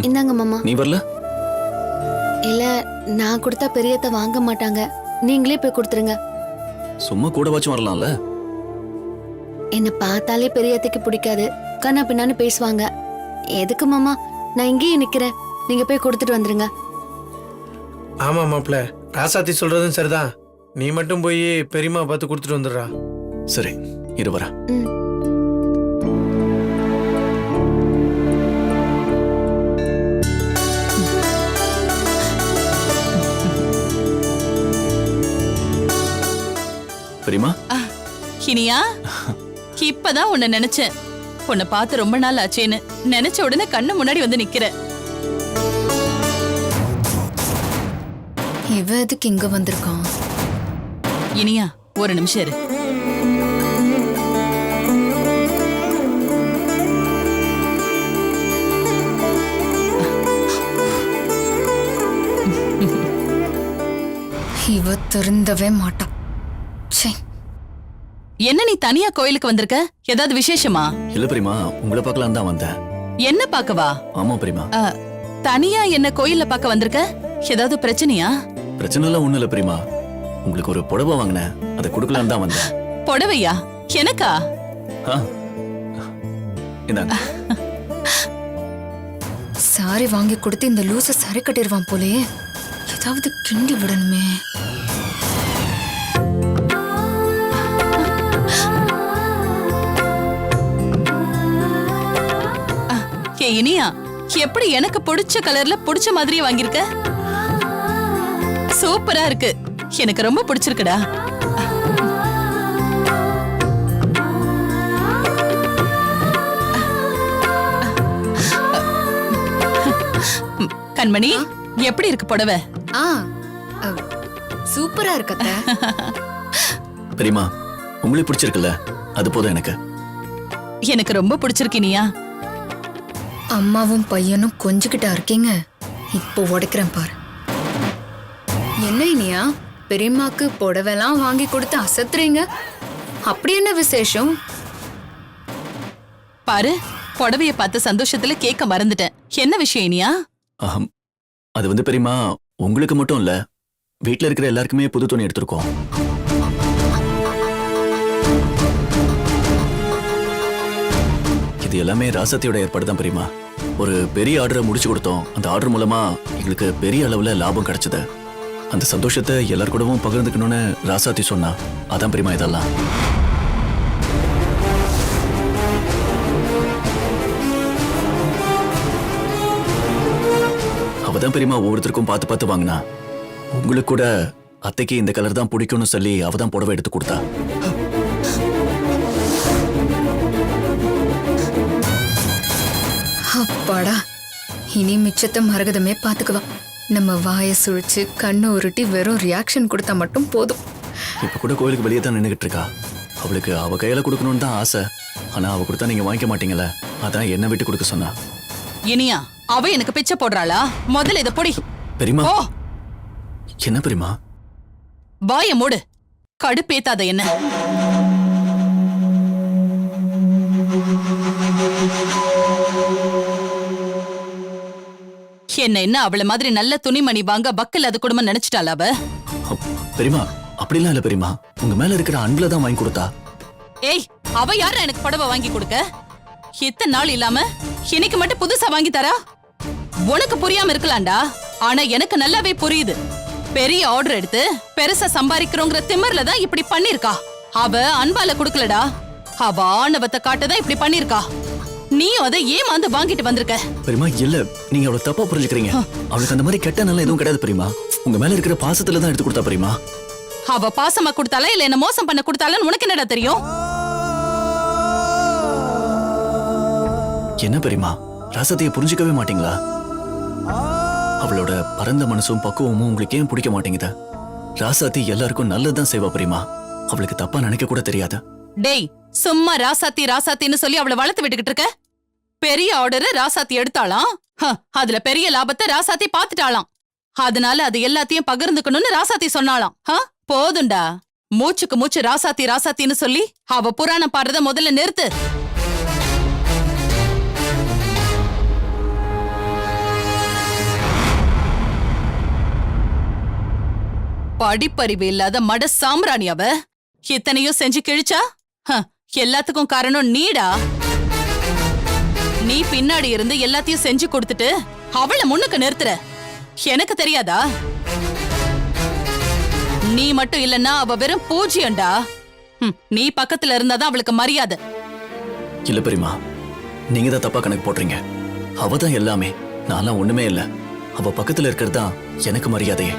இந்தாங்க மாமா. நீ வரல? இல்ல, நான் கொடுத்தா பெரியத்த வாங்க மாட்டாங்க. நீங்களே போய் கொடுத்துருங்க. சும்மா கூட வாச்சும் வரலாம்ல. என்ன பார்த்தாலே பெரியத்தைக்கு பிடிக்காது. கண்ணா பின்னான்னு பேசுவாங்க. எதுக்கு மாமா, நான் இங்கேயே நிக்கிறேன். நீங்க போய் கொடுத்துட்டு வந்துருங்க. ஆமா மாப்பிள்ள, ராசாத்தி சொல்றதும் சரிதான். நீ மட்டும் போய் பெரியம்மா பார்த்து கொடுத்துட்டு வந்துடுறா. சரி, இரு வரேன். பெரியம்மா. இனியா, இப்பதான் உன்னை நினைச்சேன். உன்னை பார்த்து ரொம்ப நாள் ஆச்சேன்னு நினைச்ச உடனே கண்ணு முன்னாடி வந்து நிக்கிற. இவ எதுக்கு இங்க வந்திருக்கான்? இனியா, ஒரு நிமிஷம் இரு. இவ திருந்தவே மாட்டா. என்ன நீ தனியா கோயிலுக்கு வந்திருக்க? ஏதாவது விசேஷமா? இல்ல பெரியம்மா, உங்களை பார்க்கலாம் தான் வந்தேன். என்ன பாக்கவா? ஆமா பெரியம்மா. தனியா என்ன கோயில்ல பார்க்க வந்திருக்க? ஏதாவது பிரச்சனையா? பிரச்சனை எல்லாம் ஒண்ணு இல்ல பெரியம்மா. உங்களுக்கு ஒரு புடவை வாங்கினேன், அதை கொடுக்கலாம் தான் வந்தேன். புடவையா? எனக்கா? இந்தாங்க. சாரி வாங்கி கொடுத்து இந்த லூச சரி கட்டிடுவான் போலே. ஏதாவது கிண்டி விடணுமே. இனியா, எப்படி எனக்கு பிடிச்ச கலர்ல பிடிச்ச மாதிரியே வாங்கிருக்க? சூப்பரா இருக்கு. எனக்கு ரொம்ப பிடிச்சிருக்குடா. கண்மணி, எப்படி இருக்கு புடவை? சூப்பரா இருக்கு அத்தை. பெரியம்மா, உங்களுக்கு பிடிச்சிருக்குல்ல, அது போதும் எனக்கு. எனக்கு ரொம்ப பிடிச்சிருக்கு இனியா. அம்மாவும் பையனும் கொஞ்சிக்கிட்டா இருக்கீங்க. இப்போ உடைக்கிறேன் பாரு. என்ன இனியா, பெரியம்மாக்கு புடவெல்லாம் வாங்கி கொடுத்து அசத்துறீங்க. அப்படி என்ன விசேஷம்? பாரு, புடவைய பார்த்த சந்தோஷத்துல கேட்க மறந்துட்டேன். என்ன விஷயம் இனியா? அது வந்து பெரியம்மா, உங்களுக்கு மட்டும் இல்ல, வீட்டுல இருக்கிற எல்லாருக்குமே புது துணி எடுத்திருக்கோம். இது எல்லாமே ராசாத்தியோட ஏற்பாடு தான் பெரியம்மா. ஒரு பெரிய ஆர்டரை முடிச்சு கொடுத்தோம். அந்த ஆர்டர் மூலமா எங்களுக்கு பெரிய அளவுல லாபம் கிடைச்சது. அந்த சந்தோஷத்தை எல்லார் கூடவும் பகிர்ந்துக்கணும்னு ராசாத்தி சொன்னா. அதான் பெரியம்மா இதெல்லாம். அவதான் பெரியம்மா ஒவ்வொருத்தருக்கும் பார்த்து பார்த்து வாங்கினா. உங்களுக்கு கூட அத்தைக்கு இந்த கலர் தான் பிடிக்கும்னு சொல்லி அவதான் புடவை எடுத்து கொடுத்தா. அப்பாடா, இனி மிச்சத்தை மரகதமே பாத்துக்குவா. நம்ம வாயை சுழிச்சு கண்ணு உருட்டி வெறும் ரியாக்ஷன் கொடுத்தா மட்டும் போதும். இப்ப கூட கோயிலுக்கு வெளியே தான் நின்னுகிட்டு இருக்கா. அவளுக்கு அவ கையில கொடுக்கணும்னு தான் ஆசை. ஆனா அவ கொடுத்தா நீங்க வாங்கிக்க மாட்டீங்கல்ல, அதான் என்ன விட்டு கொடுக்க சொன்னா. இனியா, அவ எனக்கு பிச்சை போடுறாளா? முதல்ல இத பொடி. பெரியம்மா. என்ன பெரியம்மா? வாய மூடு. கடுப்பேத்தாத என்ன. என்ன அவள மாதிரி நல்ல துணிமணி வாங்க பக்கல் அது குடும்பம் நினைச்சிட்டாளா அவ? பெரியம்மா, அப்படிலாம் இல்ல பெரியம்மா. உங்க மேல இருக்கிற அன்புல தான் வாங்கி கொடுத்தா. ஏய், அவ யார எனக்கு புடவை வாங்கி கொடுக்க? இத்தனை நாள் இல்லாம இன்னைக்கு மட்டும் புதுசா வாங்கி தரா? உனக்கு புரியாம இருக்கலாம்டா, ஆனா எனக்கு நல்லாவே புரியுது. பெரிய ஆர்டர் எடுத்து பெருசா சம்பாதிக்கிறோங்கிற திமிர்ல தான் இப்படி பண்ணிருக்கா. அவ அன்பால கொடுக்கலடா, அவ ஆணவத்தை காட்டதான் இப்படி பண்ணிருக்கா. நீயும் அதை ஏமாந்து வாங்கிட்டு வந்திருக்க. பெரியம்மா, இல்ல, நீங்க அவளை தப்பா புரிஞ்சுக்கிறீங்க. அவளுக்கு அந்த மாதிரி கெட்ட நல்ல எதுவும் கிடையாது பெரியம்மா. உங்க மேல இருக்கிற பாசத்துல தான் எடுத்து கொடுத்தா பெரியம்மா. அவ பாசமா கொடுத்தாளா இல்ல என்ன மோசம் பண்ண கொடுத்தாலும் உனக்கு என்னடா தெரியும்? என்ன பெரியம்மா, ராசத்தைய புரிஞ்சுக்கவே மாட்டீங்களா? அவளோட பரந்த மனசும் பக்குவமும் உங்களுக்கு ஏன் பிடிக்க மாட்டேங்குது? ராசாத்தி எல்லாருக்கும் நல்லதுதான் செய்வா பெரியம்மா. அவளுக்கு தப்பா நினைக்க கூட தெரியாது. டேய், சும்மா ராசாத்தி ராசாத்தின்னு சொல்லி அவளை வளர்த்து விட்டுக்கிட்டு இருக்க. பெரிய ஆர்டர் ராசாத்தி எடுத்தாளாம். அதுல பெரிய லாபத்தை ராசாத்தி பாத்துட்டாளாம். அதனால அது எல்லாத்தையும் பகிர்ந்துக்கணும்னு ராசாத்தி சொன்னாளாம். போதுண்டா, மூச்சுக்கு மூச்சு ராசாத்தி ராசாத்தின்னு சொல்லி அவ புராணம் பாடுறத முதல்ல நிறுத்து. படிப்பறிவு இல்லாத மட சாம்பிராணி அவ. இத்தனையும் செஞ்சு கிழிச்சா எல்லாத்துக்கும் காரணம் நீடா. நீ பின்னாடி இருந்து எல்லாத்தையும் செஞ்சு கொடுத்துட்டு அவளை முன்னுக்கு நிறுத்துற. எனக்கு தெரியாதா? நீ மட்டும் இல்லன்னா அவ வெறும் பூஜ்யம்டா. நீ பக்கத்துல இருந்தாதான் அவளுக்கு மரியாதை. இல்ல பெரியமா, நீங்க தான் தப்பா கணக்கு போடுறீங்க. அவ தான் எல்லாமே, நான்லாம் ஒண்ணுமே இல்ல. அவ பக்கத்துல இருக்கிறது தான் எனக்கு மரியாதையே.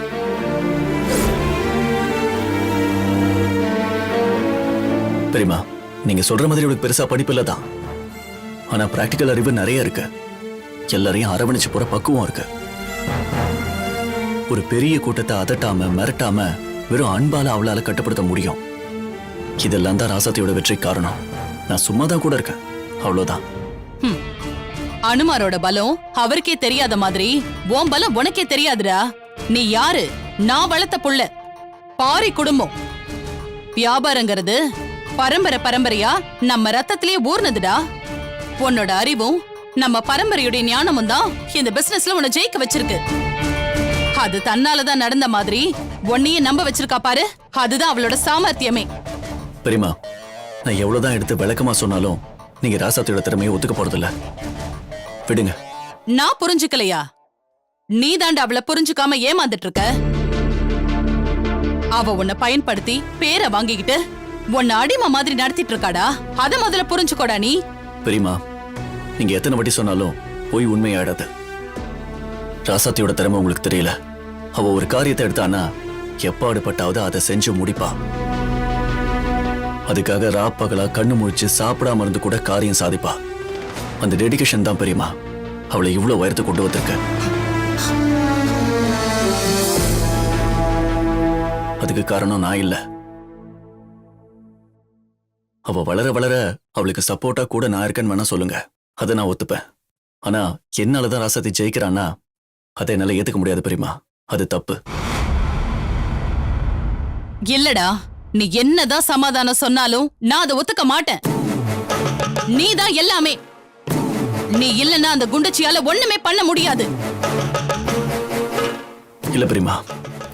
பெரியமா, நீங்க சொல்ற மாதிரி அவளுக்கு பெருசா படிப்பு இல்லதான். ஆனா பிராக்டிக்கல் அறிவு நிறைய இருக்கு. எல்லாரையும் அரவணைச்சு போற பக்குவம் இருக்கு. ஒரு பெரிய கூட்டத்தை அதட்டாம மிரட்டாம வெறும் அன்பால அவளால கட்டுப்படுத்த முடியும். இதெல்லாம் தான் ராசாத்தியோட வெற்றி காரணம். நான் சும்மா தான் கூட இருக்கேன், அவ்வளவுதான். அனுமாரோட பலம் அவருக்கே தெரியாத மாதிரி உன் பலம் உனக்கே தெரியாதுடா. நீ யாரு? நான் வளர்த்த புள்ள, பாரி குடும்பம். வியாபாரங்கிறது பரம்பரை பரம்பரையா நம்ம ரத்தத்திலேயே ஊர்னதுடா. உன்னோட அறிவும் நம்ம பரம்பரையுடைய ஞானமும் தான் இந்த பிசினஸ்ல உன்னை ஜெயிக்க வச்சிருக்கு. அது தன்னாலதான் நடந்த மாதிரி உன்னையே நம்ப வச்சிருக்கா பாரு. அதுதான் அவளோட சாமர்த்தியமே. பெரியமா, நான் எவ்வளவுதான் எடுத்து விளக்கமா சொன்னாலும் நீங்க ராசாத்தியோட திறமையை ஒத்துக்க போறதில்ல. விடுங்க. நான் புரிஞ்சுக்கலையா? நீ தாண்ட அவளை புரிஞ்சுக்காம ஏமாந்துட்டு இருக்க. அவ உன்னை பயன்படுத்தி பேரை வாங்கிக்கிட்டு உன்னை அடிமை மாதிரி நடத்திட்டு இருக்காடா. அத முதல்ல புரிஞ்சுக்கோடா நீ. பெரியமா, நீங்க எத்தனை வாட்டி சொன்னாலும் போய் உண்மையாடாது. ராசாத்தியோட திறமை உங்களுக்கு தெரியல. அவ ஒரு காரியத்தை எடுத்தானா எப்பாடுபட்டாவது அதை செஞ்சு முடிப்பா. அதுக்காக ராப்பகலா கண்ணு முழிச்சு சாப்பிடாம இருந்து கூட காரியம் சாதிப்பா. அந்த டெடிகேஷன் தான் பெரியமா அவளை இவ்வளவு உயரத்தை கொண்டு வந்திருக்கு. அதுக்கு காரணம் நான் இல்ல. அவ வளர வளர அவளுக்கு சப்போர்ட்டா கூட நான் இருக்கேன்னு வேணா சொல்லுங்க, அதை நான் ஒத்துப்பேன். ஆனா என்னாலதான் ராசாத்தி ஜெயிக்கிறான்னா அதை என்னால ஏத்துக்க முடியாது பெரியமா. அது தப்பு. இல்லடா, நீ என்னதான் சமாதானம் சொன்னாலும் நான் அதை ஒத்துக்க மாட்டேன். நீதான் எல்லாமே. நீ இல்லன்னா அந்த குண்டச்சியால ஒண்ணுமே பண்ண முடியாது. இல்ல பெரியமா,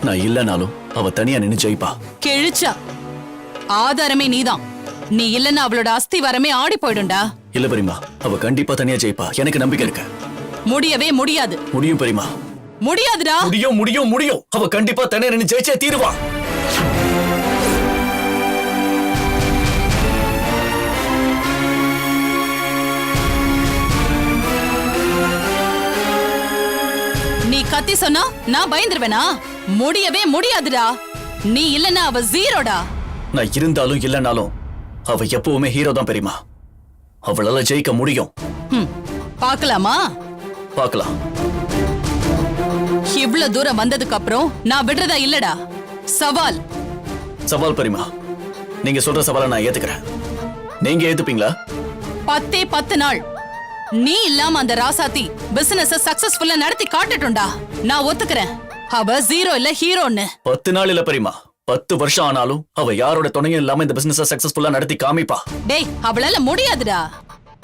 நான் இல்லனாலும் அவ தனியா நின்னு ஜெயிப்பா. கிழிச்சா ஆதாரமே நீதான். நீ இல்லன்னா அவளோட அஸ்திவாரமே ஆடி போயிடும்டா. இல்ல பெரியமா, அவ கண்டிப்பா தனியா ஜெயிப்பா. எனக்கு நம்பிக்கை இருக்கு. முடியவே முடியாது. முடியும் பெரியமா. முடியாதுடா. முடியும் முடியும் முடியும். அவ கண்டிப்பா தனியா நின்னு ஜெயிச்சே தீருவா. நீ கத்தி சொன்னா நான் பயந்துருவேனா? முடியவே முடியாதுடா. நீ இல்லன்னா அவ ஜீரோடா. நான் இருந்தாலும் இல்லனாலும் அவ எப்பவுமே ஹீரோ தான் பெரியமா. அவளால ஜெயிக்க முடியும். பாக்கலாமா? பார்க்கலாம். இவ்வளவு தூரம் வந்ததுக்கு அப்புறம் நான் விடுறதா இல்லடா. சவால். சவால் பெரியமா. நீங்க சொல்ற சவாலை நான் ஏத்துக்கிறேன். நீங்க ஏத்துப்பீங்களா? 10 நாள் நீ இல்லாம அந்த ராசாத்தி பிசினஸ் சக்சஸ்ஃபுல்லா நடத்தி காட்டட்டும்டா. நான் ஒத்துக்கிறேன். அவ ஜீரோ இல்ல ஹீரோன்னு. 10 நாள் இல்ல பெரியமா, 10 வருஷம் ஆனாலும் அவ யாரோட துணையும் இல்லாம இந்த பிசினஸ் சக்சஸ்ஃபுல்லா நடத்தி காமிப்பா. டேய், அவளால முடியாதுடா.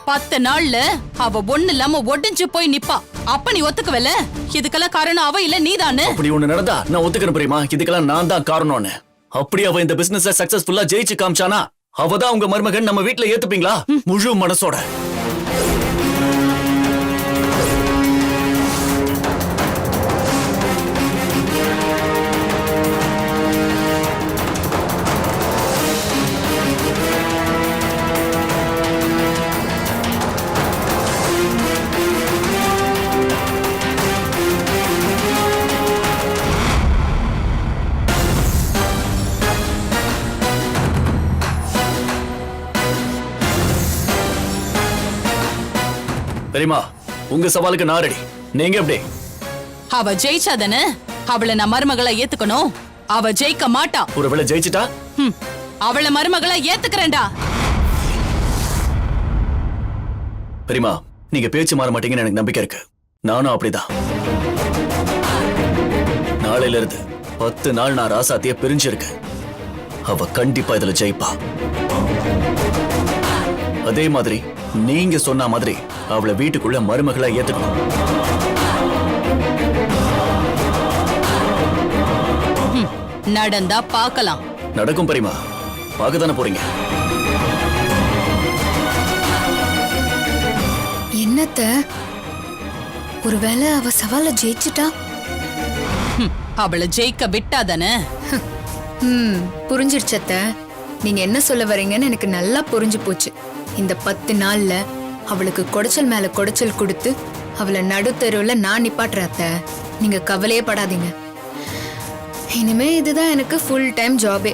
10 நாள்ல அவ ஒண்ணு இல்லாம ஒடிஞ்சு போய் நிப்பா. அப்ப நீ ஒத்துக்கவல? இதுக்கெல்லாம் காரணம் அவ இல்ல நீதானு. அப்படி ஒண்ணு நடந்தா நான் ஒத்துக்கிறேன் பெரியமா. இதுக்கெல்லாம் நான் தான் காரணம்னு. அப்படி அவ இந்த பிசினஸ் சக்சஸ்ஃபுல்லா ஜெயிச்சு காமிச்சானா அவதான் உங்க மருமகன் நம்ம வீட்டுல ஏத்துப்பீங்களா? முழு மனசோட. பெரியமா, உங்க சவாலுக்கு நான் ரெடி. நீங்க எப்படி? அவ ஜெயிச்சாதானே அவளை நான் மருமகளா ஏத்துக்கணும். அவ ஜெயிக்க மாட்டா. ஒருவேளை ஜெயிச்சிட்டா அவளை மருமகளா ஏத்துக்கிறேன்டா. பெரியமா, நீங்க பேச்சு மாற மாட்டீங்கன்னு எனக்கு நம்பிக்கை இருக்கு. நானும் அப்படிதான். நாளையில இருந்து 10 நாள் நான் ராசாத்திய பிரிஞ்சிருக்கேன். அவ கண்டிப்பா இதுல ஜெயிப்பா. அதே மாதிரி நீங்க சொன்ன மாதிரி அவளை வீட்டுக்குள்ள மருமகளா ஏத்துக்கணும். நடந்தா பார்க்கலாம். நடக்கும் பெரியமா, பார்க்க தானே போறீங்க. என்னத்த ஒருவேளை அவ சவால ஜெயிச்சுட்டா? அவளை ஜெயிக்க விட்டாதானே. புரிஞ்சிருச்சத்த. நீங்க என்ன சொல்ல வரீங்கன்னு எனக்கு நல்லா புரிஞ்சு போச்சு. இந்த 10 நாள்ல அவளுக்கு குடைச்சல் மேல குடைச்சல் கொடுத்து அவளை நடுத்தருவுல நான் நிப்பாட்டுறேன் அத்த. நீங்க கவலையே படாதீங்க. இனிமே இதுதான் எனக்கு ஃபுல் டைம் ஜாபே.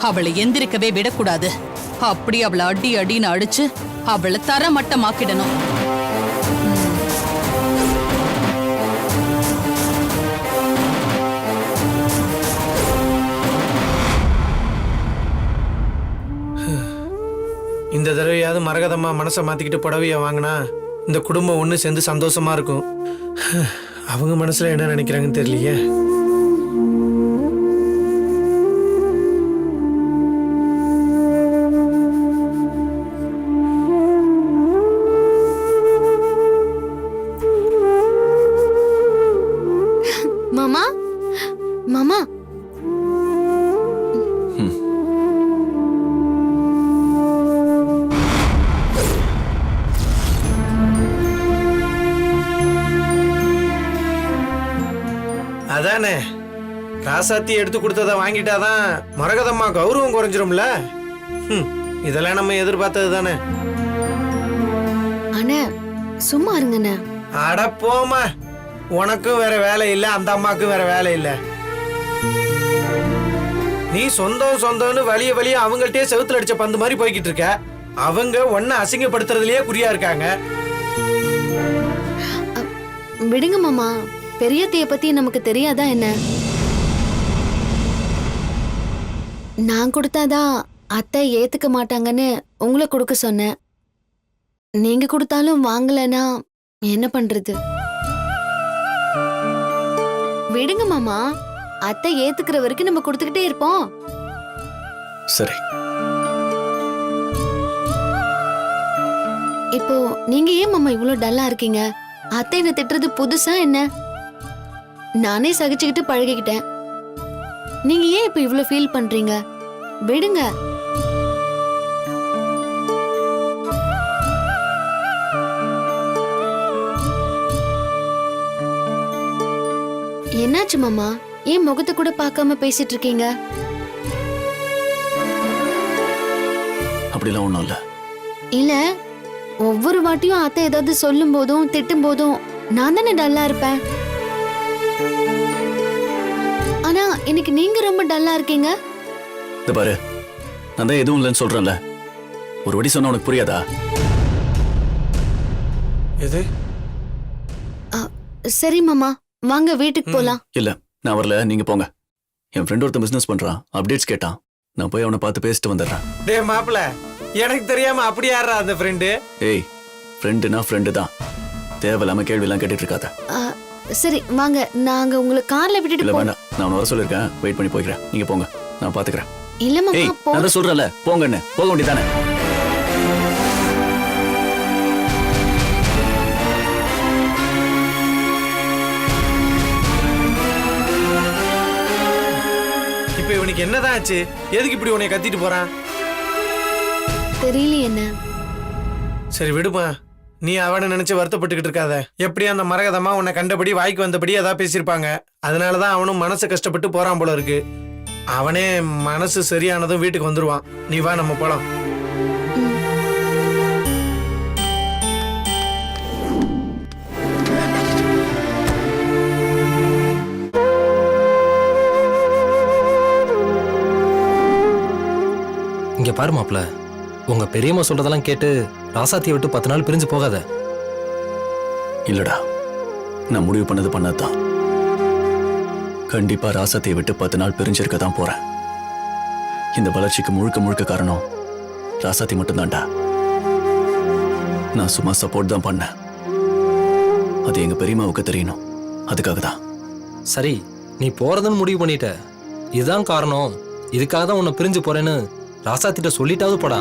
அவளை எந்திரிக்கவே விடக்கூடாது. அப்படி அவளை அடி அடின்னு அடிச்சு அவளை தரமட்டமாக்கிடணும். இந்த தடவையாவது மரகதம்மா மனசை மாத்திக்கிட்டு புடவைய வாங்கினா இந்த குடும்பம் ஒன்று சேர்ந்து சந்தோஷமா இருக்கும். அவங்க மனசுல என்ன நினைக்கிறாங்கன்னு தெரியலையே. மாமா மாமா அதானே, ராசாத்தி எடுத்து கொடுத்ததை வாங்கிட்டாதான் மரகதம்மா கௌரவம் குறைஞ்சிரும்ல. இதெல்லாம் நம்ம எதிர்பார்த்தது தானே. அண்ணே சும்மா இருங்கண்ணே. அட போமா, உனக்கும் வேற வேலை இல்ல, அந்த அம்மாக்கும் வேற வேலை இல்ல. நீ சொந்தம் சொந்தம்னு வலிய வலிய அவங்கள்ட்டே செவுத்துல அடிச்ச பந்து மாதிரி போய்கிட்டு இருக்க. அவங்க ஒன்ன அசிங்கப்படுத்துறதுலயே குறியா இருக்காங்க. விடுங்க மாமா, பெரியத்தைய பத்தி நமக்கு தெரியாதா என்ன? நான் கொடுத்தாதான் அத்தை ஏத்துக்க மாட்டாங்கன்னு உங்களை கொடுக்க சொன்னேன். நீங்க கொடுத்தாலும் வாங்கலனா என்ன பண்றது? விடுங்க மாமா, அத்தை ஏத்துக்கிற வரைக்கும் நம்ம கொடுத்துக்கிட்டே இருப்போம். சரி, இப்போ நீங்க ஏன் மாமா இவ்வளவு டல்லா இருக்கீங்க? அத்தை என்ன திட்டுறது புதுசா என்ன? நானே சகிச்சுக்கிட்டு பழகிக்கிட்டேன். நீங்க ஏன் இப்ப இவ்ளோ ஃபீல் பண்றீங்க? விடுங்க. என்னாச்சு மாமா? ஏன் முகத்தை கூட பார்க்காம பேசிட்டு இருக்கீங்க? அப்படிலாம் ஒண்ணும் இல்ல. இல்ல, ஒவ்வொரு வாட்டியும் அத்தை ஏதாவது சொல்லும் போதும் திட்டும் போதும் நான் தானே டல்லா இருப்பேன். ஆனா இன்னைக்கு நீங்க ரொம்ப டல்லா இருக்கீங்க. இந்த பாரு, நான் தான் எதுவும் இல்லைன்னு சொல்றேன்ல. ஒரு வாட்டி சொன்னா உனக்கு புரியாதா? எது? சரி மாமா, வாங்க வீட்டுக்கு போலாம். இல்ல, நான் வரல, நீங்க போங்க. என் ஃப்ரெண்ட் ஒருத்தன் பிசினஸ் பண்றான், அப்டேட்ஸ் கேட்டான். நான் போய் அவனை பார்த்து பேசிட்டு வந்துடுறேன். டே மாப்பிள, எனக்கு தெரியாம அப்படி யாரா அந்த ஃப்ரெண்டு? ஏய், ஃப்ரெண்டுனா ஃப்ரெண்டு தான். தேவையில்லாம கேள்வி எல்லாம் கேட்டுட்டு இருக்காத. சரி வாங்க, நாங்க உங்களை கார்ல விட்டுட்டு இல்ல போறோம். வேண்டாம், நான் உன்னை வர சொல்லிருக்கேன். வெயிட் பண்ணி போய்க்கிறேன். நீங்க போங்க, நான் பாத்துக்கிறேன். இல்ல ஏய், மாமா போ. நான் தான் சொல்றேன்ல, போங்கன்னு. போக வேண்டியதானே? இப்ப இவனுக்கு என்னதான் ஆச்சு? எதுக்கு இப்படி உன்னை கத்திட்டு போறான்? தெரியல என்ன. சரி விடுமா, நீ அவனை நினைச்சு வருத்தப்பட்டுக்கிட்டு இருக்காத. எப்படி அந்த மரகதமா உன்னை கண்டபடி வாய்க்கு வந்தபடி ஏதாவது பேசியிருப்பாங்க. அதனாலதான் அவனும் மனசு கஷ்டப்பட்டு போறான் போல இருக்கு. அவனே மனசு சரியானதும் வீட்டுக்கு வந்துருவான். நீ வா, நம்ம போலாம். இங்க பாரு மாப்ள, உங்க பெரியம்மா சொல்றதெல்லாம் கேட்டு ராசாத்தியை விட்டு 10 நாள் பிரிஞ்சு போகாத. இல்லடா, நான் முடிவு பண்ணதுதான். கண்டிப்பா ராசாத்தியை விட்டு 10 நாள் பிரிஞ்சிருக்க தான் போறேன். இந்த வளர்ச்சிக்கு முழுக்க முழுக்க காரணம் ராசாத்தி மட்டும்தான்டா. நான் சும்மா சப்போர்ட் தான் பண்ணேன். அது எங்க பெரியம்மாவுக்கு தெரியணும். அதுக்காக தான். சரி, நீ போறதுன்னு முடிவு பண்ணிட்ட, இதுதான் காரணம், இதுக்காக தான் உன்னை பிரிஞ்சு போறேன்னு ராசாத்திட்ட சொல்லிட்டாவது போடா.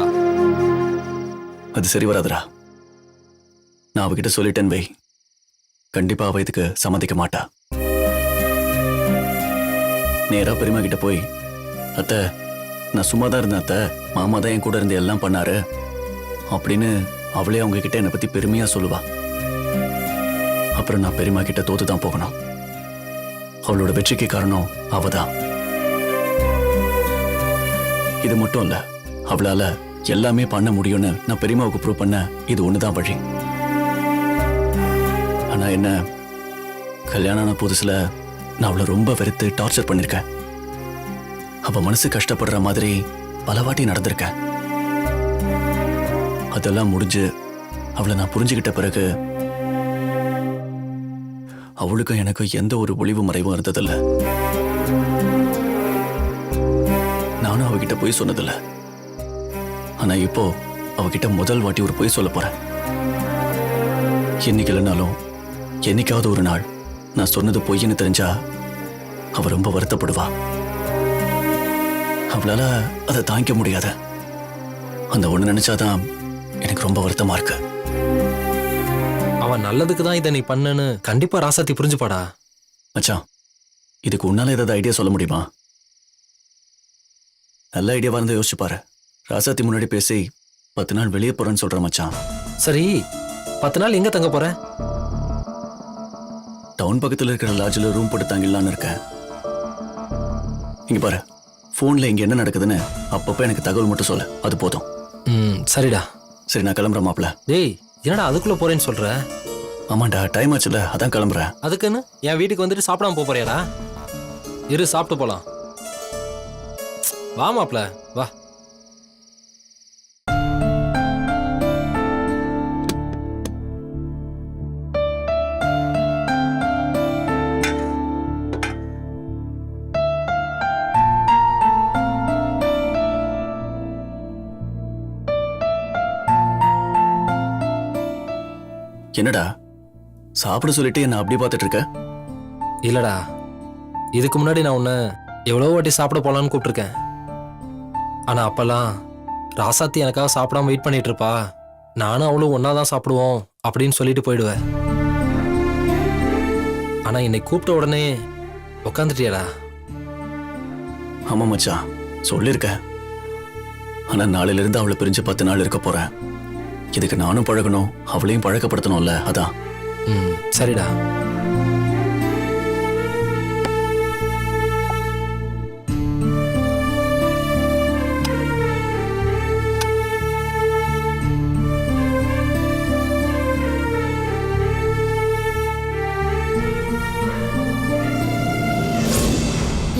அது சரி வராதுடா. நான் அவகிட்ட சொல்லிட்டேன் வை, கண்டிப்பா அவ இதுக்கு சம்மதிக்க மாட்டா. நேரா பெரியம்மா கிட்ட போய், அத்தை நான் சும்மா தான் இருந்தேன் அத்தை, மாமா தான் என் கூட இருந்து எல்லாம் பண்ணாரு அப்படின்னு அவளே அவங்க கிட்ட என்னை பத்தி பெருமையா சொல்லுவா. அப்புறம் நான் பெரியம்மா கிட்ட தோத்து தான் போகணும். அவளோட வெற்றிக்கு காரணம் அவதான். இது மட்டும் இல்ல, அவளால எல்லாமே பண்ண முடியும்னு நான் பெரியம்மாவுக்கு ப்ரூவ் பண்ண இது ஒண்ணுதான் வழி. ஆனா என்ன, கல்யாணம் ஆன புதுசுல நான் அவளை ரொம்ப வெறுத்து டார்ச்சர் பண்ணிருக்கேன். அவ மனசு கஷ்டப்படுற மாதிரி பல வாட்டி நடந்திருக்கேன். அதெல்லாம் முடிஞ்சு அவளை நான் புரிஞ்சுக்கிட்ட பிறகு அவளுக்கும் எனக்கும் எந்த ஒரு ஒளிவு மறைவும் இருந்ததில்ல. நானும் அவகிட்ட போய் சொன்னதில்ல. ஆனா இப்போ அவகிட்ட முதல் வாட்டி ஒரு பொய் சொல்ல போறேன். என்னைக்கு இல்லைனாலும் என்னைக்காவது ஒரு நாள் நான் சொன்னது பொய்ன்னு தெரிஞ்சா அவ ரொம்ப வருத்தப்படுவா. அவளால அதை தாங்கிக்க முடியாத அந்த ஒண்ணு நினைச்சாதான் எனக்கு ரொம்ப வருத்தமா இருக்கு. அவன் நல்லதுக்கு தான் இதை நீ பண்ணன்னு கண்டிப்பா ராசாத்தி புரிஞ்சுப்பாடா. மச்சான், இதுக்கு உன்னால ஏதாவது ஐடியா சொல்ல முடியுமா? நல்ல ஐடியாவா இருந்தா யோசிச்சு பாரு. ராசாத்தி முன்னாடி பேசி 10 நாள் வெளியே போறேன்னு சொல்ற மச்சான். சரி, 10 நாள் எங்க தங்க போற? டவுன் பக்கத்துல இருக்கிற லாட்ஜில் ரூம் போட்டு தங்கிடலான்னு இருக்கேன். இங்க பாரு, போன்ல இங்க என்ன நடக்குதுன்னு அப்பப்ப எனக்கு தகவல் மட்டும் சொல்லு, அது போதும். சரிடா. சரி, நான் கிளம்புறேன் மாப்ள. டேய், என்னடா அதுக்குள்ள போறேன்னு சொல்ற? ஆமாண்டா, டைம் ஆச்சுல, அதான் கிளம்புறேன். அதுக்குன்னு என் வீட்டுக்கு வந்துட்டு சாப்பிடாம போறியாடா? இரு, சாப்பிட்டு போலாம். வா மாப்ள, வா. என்னடா சாப்பிட சொல்லிட்டு என்ன அப்படி பார்த்துட்டு இருக்க? இல்லடா, இதுக்கு முன்னாடி நான் உன்னை எவ்வளோ வாட்டி சாப்பிட போலான்னு கூப்பிட்டுருக்கேன். ஆனா அப்பெல்லாம் ராசாத்தி எனக்காக சாப்பிடாம வெயிட் பண்ணிட்டு இருப்பா. நானும் அவளும் ஒன்னா தான் சாப்பிடுவோம் அப்படின்னு சொல்லிட்டு போயிடுவேன். ஆனா இன்னைக்கு கூப்பிட்ட உடனே உக்காந்துட்டியாடா. ஆமா மச்சான், சொல்லிருக்க. ஆனா நாளையில இருந்து அவளை பிரிஞ்சு 10 நாள் இருக்க போறேன். இதுக்கு நானும் பழகணும், அவளையும் பழக்கப்படுத்தணும்ல, அதான். சரிடா.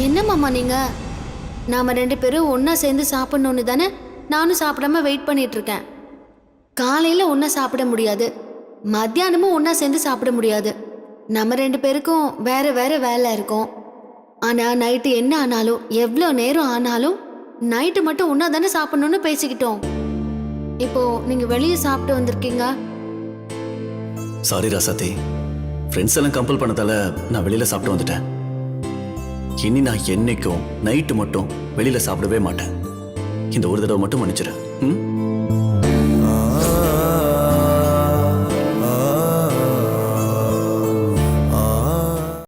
என்ன மாமா நீங்க? நாம 2 பேரும் ஒண்ணா சேர்ந்து சாப்பிடணும்னு தானே நானும் சாப்பிடாம வெயிட் பண்ணிட்டு இருக்கேன். காலையில ஒண்ணா சாப்பிட முடியாது, மத்தியானமும் ஒண்ணா சேர்ந்து சாப்பிட முடியாது. நம்ம 2 பேருக்கும் வேற வேற வேலை இருக்கும். ஆனா நைட்டு என்ன ஆனாலும் எவ்வளோ நேரம் ஆனாலும் நைட்டு மட்டும் ஒண்ணா தானே சாப்பிடணும்னு பேசிக்கிட்டோம். இப்போ நீங்க வெளியே சாப்பிட்டு வந்திருக்கீங்க. சாரி ராசாத்தி, ஃப்ரெண்ட்ஸ் எல்லாம் கம்பல் பண்ணதால நான் வெளியில சாப்பிட்டு வந்துட்டேன். இனி நான் என்னைக்கும் நைட்டு மட்டும் வெளியில சாப்பிடவே மாட்டேன். இந்த ஒரு தடவை மட்டும் மன்னிச்சிடு.